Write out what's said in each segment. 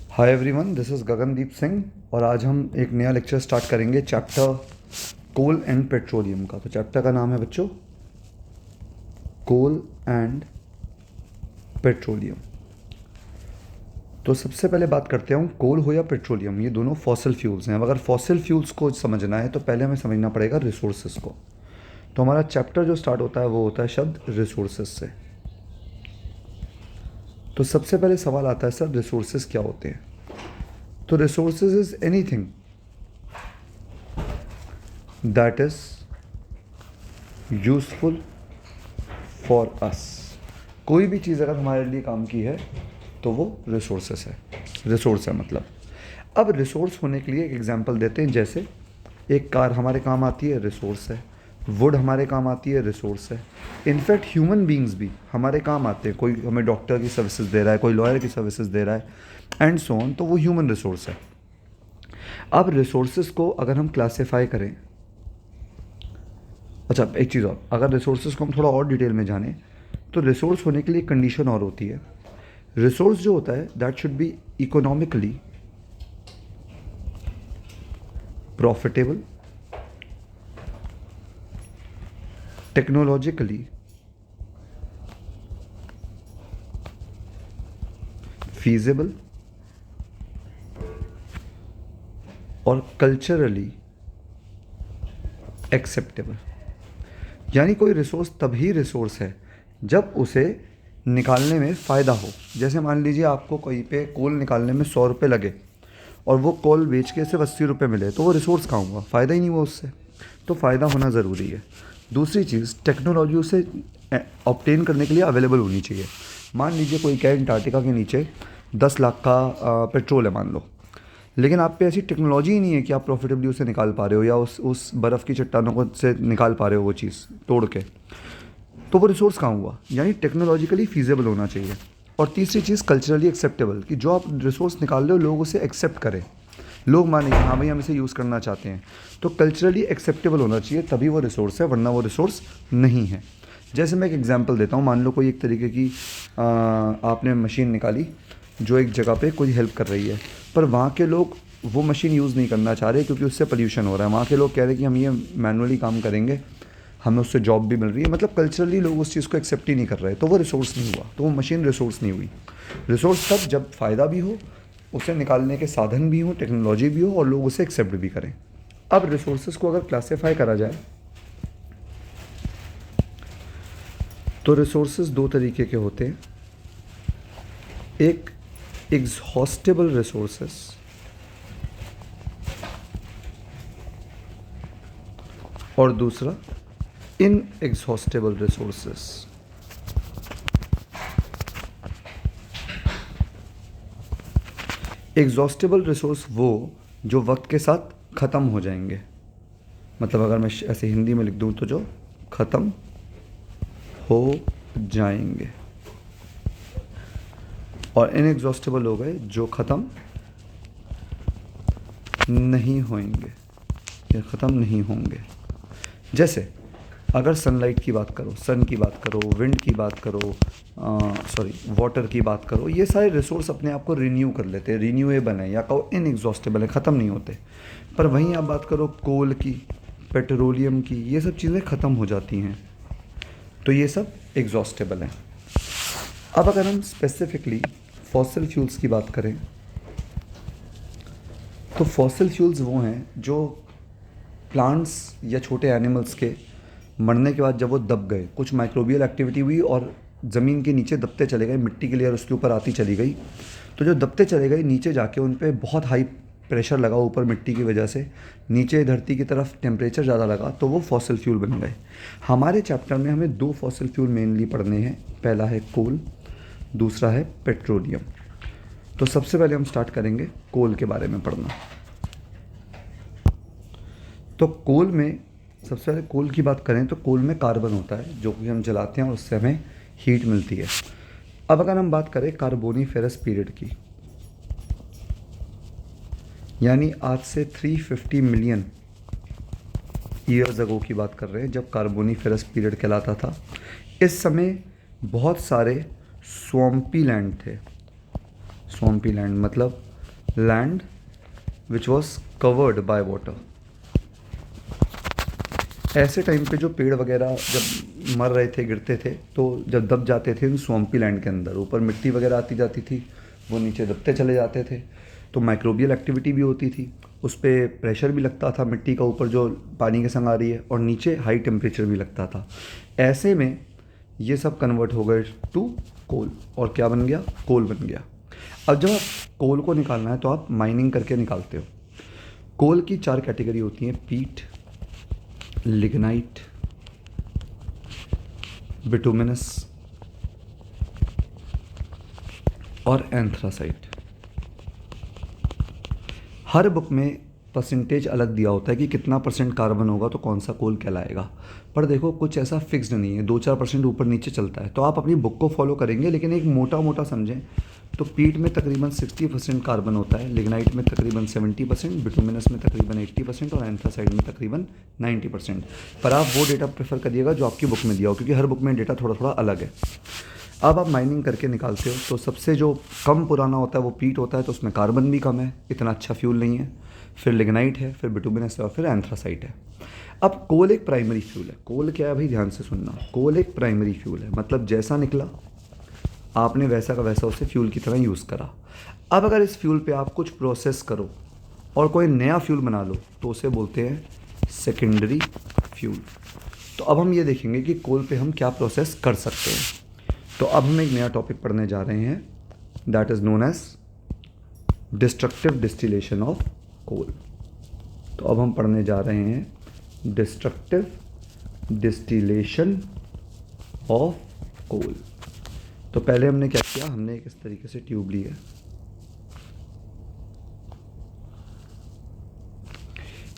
Hi everyone, this is Gagandeep Singh और आज हम एक नया लेक्चर स्टार्ट करेंगे चैप्टर कोल एंड पेट्रोलियम का। तो चैप्टर का नाम है बच्चों कोल एंड पेट्रोलियम। तो सबसे पहले बात करते हैं कोल हो या पेट्रोलियम, ये दोनों फॉसिल फ्यूल्स हैं। अब अगर फॉसिल फ्यूल्स को समझना है तो पहले हमें समझना पड़ेगा रिसोर्सेज को। तो हमारा चैप्टर जो स्टार्ट होता है वो होता है शब्द रिसोर्सेज से। तो सबसे पहले सवाल आता है, सर रिसोर्सेज क्या होते हैं? तो resources is anything that is useful for us. कोई भी चीज़ अगर हमारे लिए काम की है तो वो रिसोर्सेस है। रिसोर्स है मतलब, अब रिसोर्स होने के लिए एक एग्जांपल देते हैं। जैसे एक कार हमारे काम आती है, रिसोर्स है। वुड हमारे काम आती है, रिसोर्स है। इनफैक्ट ह्यूमन बींग्स भी हमारे काम आते हैं। कोई हमें डॉक्टर की सर्विसेज दे रहा है, कोई लॉयर की सर्विसेज दे रहा है एंड सो ऑन, तो वो ह्यूमन रिसोर्स है। अब रिसोर्सेज को अगर हम क्लासीफाई करें, अच्छा एक चीज़ और, अगर रिसोर्सेज को हम थोड़ा और डिटेल में जानें तो रिसोर्स होने के लिए कंडीशन और होती है। रिसोर्स जो होता है that should be economically profitable, technologically feasible और कल्चरली एक्सेप्टेबल। यानी कोई रिसोर्स तभी रिसोर्स है जब उसे निकालने में फ़ायदा हो। जैसे मान लीजिए आपको कहीं पे कोल निकालने में 100 रुपये लगे और वो कोल बेच के सिर्फ 80 रुपये मिले, तो वो रिसोर्स कहाँ हुआ? फ़ायदा ही नहीं हुआ उससे। तो फ़ायदा होना ज़रूरी है। दूसरी चीज़, टेक्नोलॉजी उसे ऑब्टेन करने के लिए अवेलेबल होनी चाहिए। मान लीजिए कोई क्या अंटार्कटिका के नीचे 10 लाख का पेट्रोल है मान लो, लेकिन आप पे ऐसी टेक्नोलॉजी ही नहीं है कि आप प्रॉफिटेबली उसे निकाल पा रहे हो या उस बर्फ़ की चट्टानों को से निकाल पा रहे हो वो चीज़ तोड़ के, तो वो रिसोर्स कहाँ हुआ? यानी टेक्नोलॉजिकली फीजेबल होना चाहिए। और तीसरी चीज़ कल्चरली एक्सेप्टेबल, कि जो आप रिसोर्स निकाल रहे हो लोग उसे एक्सेप्ट करें, लोग माने कि हाँ भाई हम इसे यूज़ करना चाहते हैं। तो कल्चरली एक्सेप्टेबल होना चाहिए, तभी वो रिसोर्स है, वरना वो रिसोर्स नहीं है। जैसे मैं एक एग्जांपल देता हूँ, मान लो कोई एक तरीके की आपने मशीन निकाली जो एक जगह पे कोई हेल्प कर रही है, पर वहाँ के लोग वो मशीन यूज़ नहीं करना चाह रहे क्योंकि उससे पोल्यूशन हो रहा है। वहाँ के लोग कह रहे हैं कि हम ये मैनुअली काम करेंगे, हमें उससे जॉब भी मिल रही है। मतलब कल्चरली लोग उस चीज़ को एक्सेप्ट ही नहीं कर रहे, तो वो रिसोर्स नहीं हुआ, तो वो मशीन रिसोर्स नहीं हुई। रिसोर्स तब जब फ़ायदा भी हो, उसे निकालने के साधन भी हों, टेक्नोलॉजी भी हो और लोग उसे एक्सेप्ट भी करें। अब रिसोर्सेज को अगर क्लासीफाई करा जाए तो रिसोर्सेज दो तरीके के होते हैं। एक एग्जॉस्टेबल रिसोर्सेज और दूसरा इनएग्जॉस्टेबल रिसोर्सेज। एग्जॉस्टेबल रिसोर्स वो जो वक्त के साथ ख़त्म हो जाएंगे, मतलब अगर मैं ऐसे हिंदी में लिख दूँ तो जो ख़त्म हो जाएंगे, और इनएग्जॉस्टेबल हो गए जो ख़त्म नहीं होंगे या ख़त्म नहीं होंगे। जैसे अगर सनलाइट की बात करो, सन की बात करो, विंड की बात करो, वाटर की बात करो, ये सारे रिसोर्स अपने आप को रिन्यू कर लेते हैं, रिन्यूएबल हैं या कहो इनएग्जॉस्टेबल है, ख़त्म नहीं होते। पर वहीं आप बात करो कोल की, पेट्रोलियम की, ये सब चीज़ें ख़त्म हो जाती हैं, तो ये सब एग्जॉस्टेबल हैं। अब अगर हम स्पेसिफिकली फॉसिल फ्यूल्स की बात करें तो फॉसिल फ्यूल्स वो हैं जो प्लांट्स या छोटे एनिमल्स के मरने के बाद जब वो दब गए, कुछ माइक्रोबियल एक्टिविटी हुई और ज़मीन के नीचे दबते चले गए, मिट्टी की लेयर उसके ऊपर आती चली गई, तो जो दबते चले गए नीचे जाके उन पर बहुत हाई प्रेशर लगा ऊपर मिट्टी की वजह से, नीचे धरती की तरफ टेम्परेचर ज़्यादा लगा, तो वो फॉसिल फ्यूल बन गए। हमारे चैप्टर में हमें दो फॉसिल फ्यूल मेनली पढ़ने हैं, पहला है कोल, दूसरा है पेट्रोलियम। तो सबसे पहले हम स्टार्ट करेंगे कोल के बारे में पढ़ना। तो कोल में सबसे पहले कोल की बात करें तो कोल में कार्बन होता है जो कि हम जलाते हैं और उससे हमें हीट मिलती है। अब अगर हम बात करें कार्बोनीफेरस पीरियड की, यानी आज से 350 मिलियन ईयर्स अगो की बात कर रहे हैं, जब कार्बोनीफेरस पीरियड कहलाता था। इस समय बहुत सारे स्वम्पी लैंड थे। स्वम्पी लैंड मतलब land which was covered by water. ऐसे टाइम पे जो पेड़ वगैरह जब मर रहे थे, गिरते थे, तो जब दब जाते थे इन स्वम्पी लैंड के अंदर, ऊपर मिट्टी वगैरह आती जाती थी, वो नीचे दबते चले जाते थे, तो माइक्रोबियल एक्टिविटी भी होती थी, उस पर प्रेशर भी लगता था मिट्टी का ऊपर जो पानी के संग आ रही है, और नीचे हाई टेम्परेचर भी लगता था। ऐसे में ये सब कन्वर्ट हो गए टू कोल, और क्या बन गया? कोल बन गया। अब जब आप कोल को निकालना है तो आप माइनिंग करके निकालते हो। कोल की 4 कैटेगरी होती हैं: पीट, लिग्नाइट, बिटुमिनस और एंथ्रासाइट। हर बुक में परसेंटेज अलग दिया होता है कि कितना % कार्बन होगा तो कौन सा कोल कहलाएगा, पर देखो कुछ ऐसा फिक्स्ड नहीं है, 2-4% ऊपर नीचे चलता है। तो आप अपनी बुक को फॉलो करेंगे, लेकिन एक मोटा मोटा समझें तो पीट में तकरीबन 60% कार्बन होता है, लिग्नाइट में तकरीबन 70%, बिटुमिनस में तकरीबन 80% और एंथ्रासाइड में तकरीबन 90%। पर आप वो डेटा प्रेफर करिएगा जो आपकी बुक में दिया हो, क्योंकि हर बुक में डेटा थोड़ा थोड़ा अलग है। अब आप माइनिंग करके निकालते हो तो सबसे जो कम पुराना होता है वो पीट होता है, तो उसमें कार्बन भी कम है, इतना अच्छा फ्यूल नहीं है। फिर लिग्नाइट है, फिर बिटुमिनस है और फिर एंथ्रासाइट है। अब कोल एक प्राइमरी फ्यूल है। कोल क्या है भाई, ध्यान से सुनना। कोल एक प्राइमरी फ्यूल है, मतलब जैसा निकला आपने वैसा का वैसा उसे फ्यूल की तरह यूज़ करा। अब अगर इस फ्यूल पे आप कुछ प्रोसेस करो और कोई नया फ्यूल बना लो तो उसे बोलते हैं सेकेंडरी फ्यूल। तो अब हम ये देखेंगे कि कोल पे हम क्या प्रोसेस कर सकते हैं। तो अब हम एक नया टॉपिक पढ़ने जा रहे हैं, that is known as destructive distillation of coal. तो अब हम पढ़ने जा रहे हैं डिस्ट्रक्टिव डिस्टिलेशन ऑफ कोल। तो पहले हमने क्या किया, हमने एक इस तरीके से ट्यूब ली है,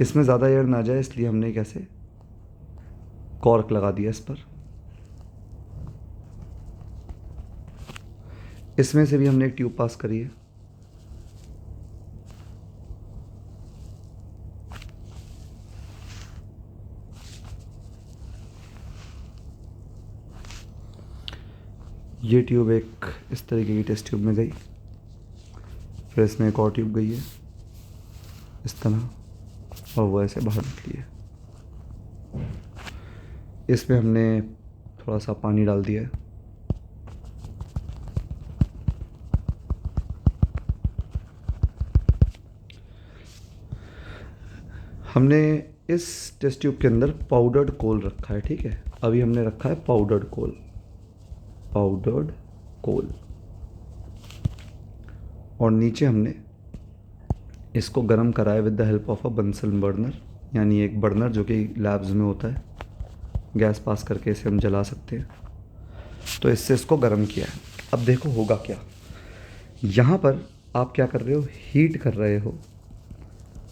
इसमें ज़्यादा एयर ना जाए इसलिए हमने कैसे कॉर्क लगा दिया इस पर। इसमें से भी हमने एक ट्यूब पास करी है। ये ट्यूब एक इस तरीके की टेस्ट ट्यूब में गई, फिर इसमें एक और ट्यूब गई है इस तरह, और वो ऐसे बाहर निकली है। इसमें हमने थोड़ा सा पानी डाल दिया है। हमने इस टेस्ट ट्यूब के अंदर पाउडर्ड कोल रखा है, ठीक है। अभी हमने रखा है पाउडर्ड कोल, पाउडर्ड कोल, और नीचे हमने इसको गर्म कराया with the help of a Bansal burner, यानी एक बर्नर जो कि लैब्स में होता है, गैस पास करके इसे हम जला सकते हैं। तो इससे इसको गर्म किया है। अब देखो होगा क्या, यहाँ पर आप क्या कर रहे हो, हीट कर रहे हो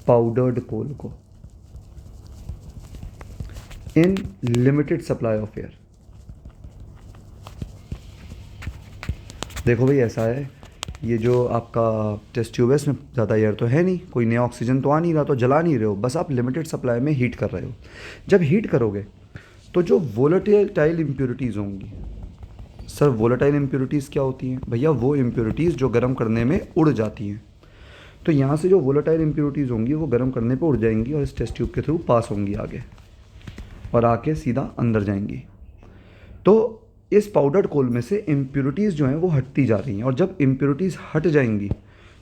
पाउडर्ड कोल को in limited supply of air. देखो भाई ऐसा है, ये जो आपका टेस्ट ट्यूब है इसमें ज़्यादा एयर तो है नहीं, कोई नया ऑक्सीजन तो आ नहीं रहा, तो जला नहीं रहे हो, बस आप लिमिटेड सप्लाई में हीट कर रहे हो। जब हीट करोगे तो जो वोलेटाइल इम्प्योरिटीज़ होंगी, सर वोलेटाइल इम्प्योरिटीज़ क्या होती हैं भैया? वो इम्प्योरिटीज़ जो गर्म करने में उड़ जाती हैं। तो यहाँ से जो वोलेटाइल इम्प्योरिटीज़ होंगी वो गर्म करने पे उड़ जाएंगी और इस टेस्ट ट्यूब के थ्रू पास होंगी आगे और आके सीधा अंदर जाएंगी। तो इस पाउडर्ड कोल में से इम्प्योरिटीज़ जो हैं वो हटती जा रही हैं, और जब इम्प्योरिटीज़ हट जाएंगी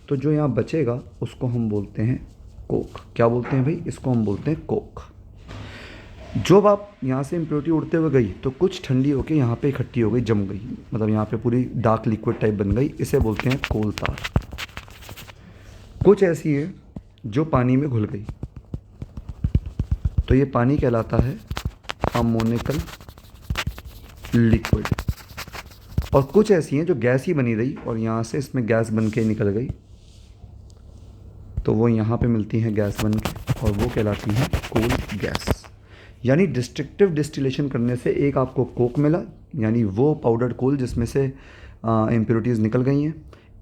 तो जो यहाँ बचेगा उसको हम बोलते हैं कोक। क्या बोलते हैं भाई? इसको हम बोलते हैं कोक। जब आप यहाँ से इम्प्योरिटी उड़ते हुए गई तो कुछ ठंडी होकर यहाँ पे इकट्ठी हो गई, जम गई, मतलब यहाँ पे पूरी डार्क लिक्विड टाइप बन गई, इसे बोलते हैं कोल तार। कुछ ऐसी है जो पानी में घुल गई, तो ये पानी कहलाता है अमोनिकल लिक्विड। और कुछ ऐसी हैं जो गैस ही बनी रही और यहाँ से इसमें गैस बन के निकल गई, तो वो यहाँ पे मिलती हैं गैस बन के, और वो कहलाती हैं कोल गैस। यानी डिस्ट्रक्टिव डिस्टिलेशन करने से एक आपको कोक मिला, यानी वो पाउडर्ड कोल जिसमें से इम्प्योरिटीज़ निकल गई हैं,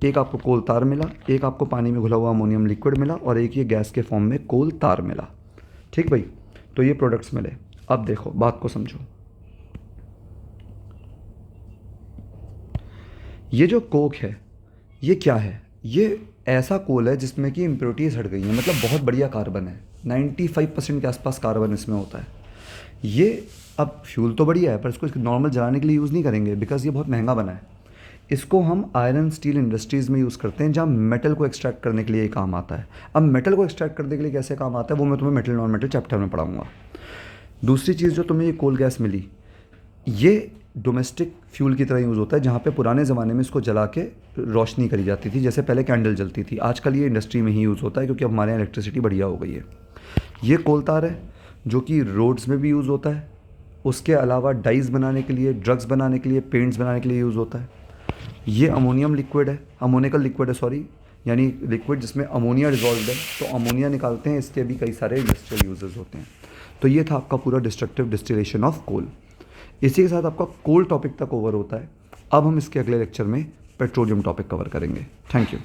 एक आपको कोल तार मिला, एक आपको पानी में घुला हुआ अमोनियम लिक्विड मिला, और एक ये गैस के फॉर्म में कोल तार मिला। ठीक भाई, तो ये प्रोडक्ट्स मिले। अब देखो बात को समझो, ये जो कोक है ये क्या है? ये ऐसा कोल है जिसमें कि इम्प्योरिटीज़ हट गई हैं, मतलब बहुत बढ़िया कार्बन है, 95% के आसपास कार्बन इसमें होता है। ये अब फ्यूल तो बढ़िया है, पर इसको नॉर्मल जलाने के लिए यूज़ नहीं करेंगे बिकॉज ये बहुत महंगा बना है। इसको हम आयरन स्टील इंडस्ट्रीज़ में यूज़ करते हैं, जहाँ मेटल को एक्सट्रैक्ट करने के लिए ये काम आता है। अब मेटल को एक्सट्रैक्ट करने के लिए कैसे काम आता है वो मैं तुम्हें मेटल नॉन मेटल चैप्टर में पढ़ाऊँगा। दूसरी चीज़ जो तुम्हें ये कोल गैस मिली, ये डोमेस्टिक फ्यूल की तरह यूज़ होता है, जहाँ पे पुराने ज़माने में इसको जला के रोशनी करी जाती थी, जैसे पहले कैंडल जलती थी। आजकल ये इंडस्ट्री में ही यूज़ होता है क्योंकि अब हमारे यहाँ इलेक्ट्रिसिटी बढ़िया हो गई है। ये कोल तार है जो कि रोड्स में भी यूज़ होता है, उसके अलावा डाइज़ बनाने के लिए, ड्रग्स बनाने के लिए, पेंट्स बनाने के लिए यूज़ होता है। ये अमोनियम लिक्विड है, अमोनिकल लिक्विड है सॉरी, यानी लिक्विड जिसमें अमोनिया डिजॉल्व है, तो अमोनिया निकालते हैं, इसके भी कई सारे इंडस्ट्रियल यूजेस होते हैं। तो ये था आपका पूरा डिस्ट्रक्टिव डिस्टिलेशन ऑफ कोल। इसी के साथ आपका कोल टॉपिक तक ओवर होता है। अब हम इसके अगले लेक्चर में पेट्रोलियम टॉपिक कवर करेंगे। Thank you.